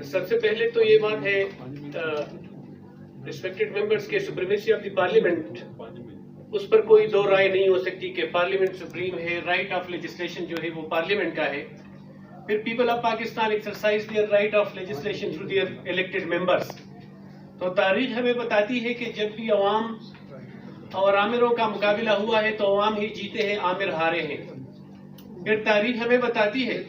سب سے پہلے تو یہ بات ہے ریسپیکٹڈ ممبرس کے سپریمیسی آف دی پارلیمنٹ، اس پر کوئی دو رائے نہیں ہو سکتی کہ پارلیمنٹ سپریم ہے، رائٹ آف لیجسلیشن جو ہے وہ پارلیمنٹ کا ہے. پھر people of Pakistan exercise their right of legislation through their elected members. تو تاریخ ہمیں بتاتی ہے کہ جب بھی عوام اور آمروں کا مقابلہ ہوا ہے تو عوام ہی جیتے ہیں، آمر ہارے ہیں. پھر تاریخ ہمیں بتاتی ہے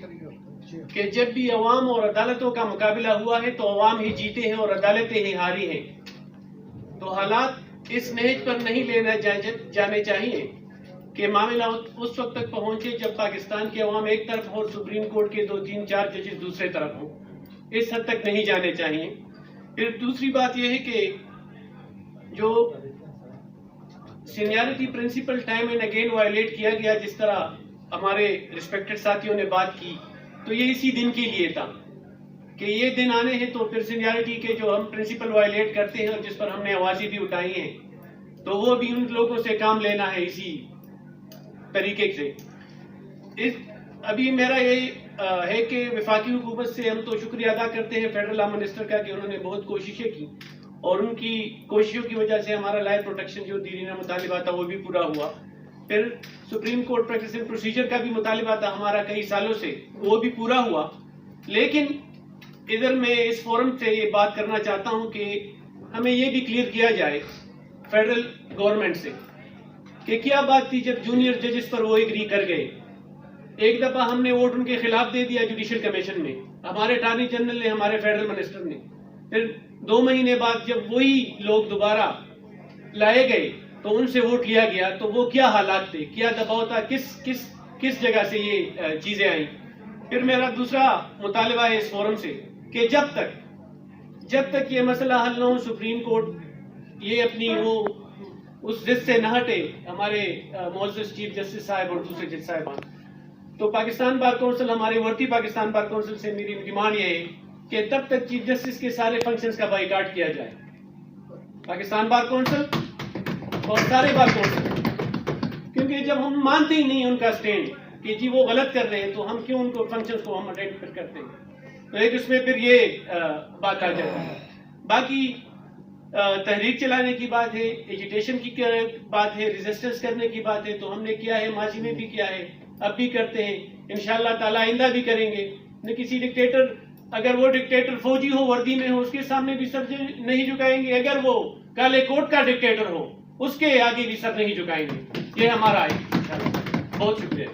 کہ جب بھی عوام اور عدالتوں کا مقابلہ ہوا ہے تو عوام ہی جیتے ہیں اور عدالتیں ہی ہاری ہیں. تو حالات اس نہج پر نہیں لینا جانے چاہیے کہ معاملہ اس وقت تک پہنچے جب پاکستان کے عوام ایک طرف اور سپریم کورٹ کے 2 3 4 ججز دوسرے طرف ہوں. اس حد تک نہیں جانے چاہیے. پھر دوسری بات یہ ہے کہ جو seniority principle time and again violate کیا گیا، جس طرح ہمارے ریسپیکٹڈ ساتھیوں نے بات کی، تو یہ اسی دن کے لیے تھا کہ یہ دن آنے ہیں تو پھر سینیارٹی کے جو ہم پرنسپل وائلیٹ کرتے ہیں اور جس پر ہم نے آوازیں بھی اٹھائی ہیں، تو وہ بھی ان لوگوں سے کام لینا ہے اسی طریقے سے. ابھی میرا یہ ہے کہ وفاقی حکومت سے ہم تو شکریہ ادا کرتے ہیں فیڈرل لا منسٹر کا کہ انہوں نے بہت کوششیں کی اور ان کی کوششوں کی وجہ سے ہمارا لائف پروٹیکشن جو دیرینہ مطالبہ تھا وہ بھی پورا ہوا. پھر supreme court practice and procedure کا بھی مطالبہ تھا ہمارا کئی سالوں سے، وہ بھی پورا ہوا. لیکن ادھر میں اس فورم سے یہ بات کرنا چاہتا ہوں کہ ہمیں یہ بھی کلیئر کیا جائے فیڈرل گورنمنٹ سے کہ کیا بات تھی جب جونیئر ججز پر وہ ایگری کر گئے. ایک دفعہ ہم نے ووٹ ان کے خلاف دے دیا جوڈیشل کمیشن میں، ہمارے اٹارنی جنرل نے، ہمارے فیڈرل منسٹر نے. پھر 2 مہینے بعد جب وہی لوگ دوبارہ لائے گئے تو ان سے ووٹ لیا گیا، تو وہ کیا حالات تھے، کیا دباؤ تھا، کس جگہ سے یہ چیزیں آئیں. پھر میرا دوسرا مطالبہ ہے اس فورم سے کہ جب تک یہ مسئلہ حل نہ ہو، سپریم کورٹ یہ اپنی وہ اس ضد سے نہ ہٹے، ہمارے معزز چیف جسٹس صاحب اور دوسرے جج صاحبان، تو پاکستان بار کونسل، ہمارے ورتی پاکستان بار کونسل سے میری ڈیمانڈ یہ ہے کہ تب تک چیف جسٹس کے سارے فنکشنز کا بائیکاٹ کیا جائے. پاکستان بار کونسل اور سارے بار کونسل، کیونکہ جب ہم مانتے ہی نہیں ان کا سٹینڈ کہ جی وہ غلط کر رہے ہیں تو ہم کیوں ان کو فنکشنز کو ہم اٹینڈ کرتے ہیں. تو ایک اس میں پھر یہ بات آ جاتی ہے. باقی تحریک چلانے کی بات ہے، ایجیٹیشن کی بات ہے، ریزسٹنس کرنے کی بات ہے، تو ہم نے کیا ہے، ماضی میں بھی کیا ہے، اب بھی کرتے ہیں، انشاءاللہ تعالی آئندہ بھی کریں گے. نہ کسی ڈکٹیٹر، اگر وہ ڈکٹیٹر فوجی ہو، وردی میں ہو، اس کے سامنے بھی سر نہیں جھکائیں گے. اگر وہ کالے کوٹ کا ڈکٹیٹر ہو، اس کے آگے بھی سر نہیں جھکائیں گے. یہ ہمارا ہے. بہت شکریہ.